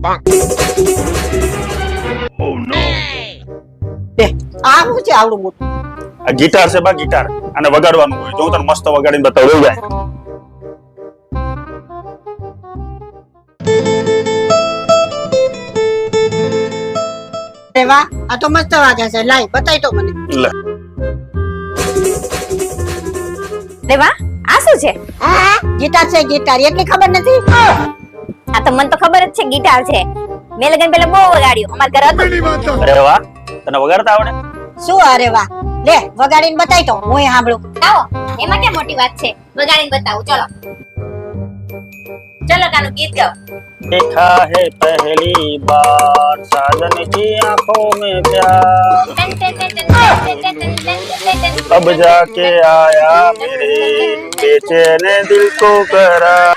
આ શું છે આવડું મોટું? આ ગિટાર છે બા, ગિટાર. આને વગાડવાનું હોય. જો હું તને મસ્ત વગાડીને બતાવું જાય. અરે વાહ, આ તો મસ્ત વાગે છે. લાઈ બતાય તો મને. લે. રે વાહ, આ શું છે? હા, ગિટાર છે, ગિટાર. એટલી ખબર નથી? આ તો મને તો ખબર જ છે ગિટાર છે. મેં લગન પેલા બહુ વગાડ્યું. અમાર ઘરે હતું. અરે વાહ, તને વગાડતા આવડે? શું? અરે વાહ, લે વગાડીને બતાય તો હું સાંભળું. આવો, એમાં ક્યાં મોટી વાત છે? વગાડીને બતાવું, ચલો. ચલો કાનું ગીત ગાઓ. देखा है पहली बार साजन की आंखों में प्यार अब जाके आया मेरे बेचैन दिल को करार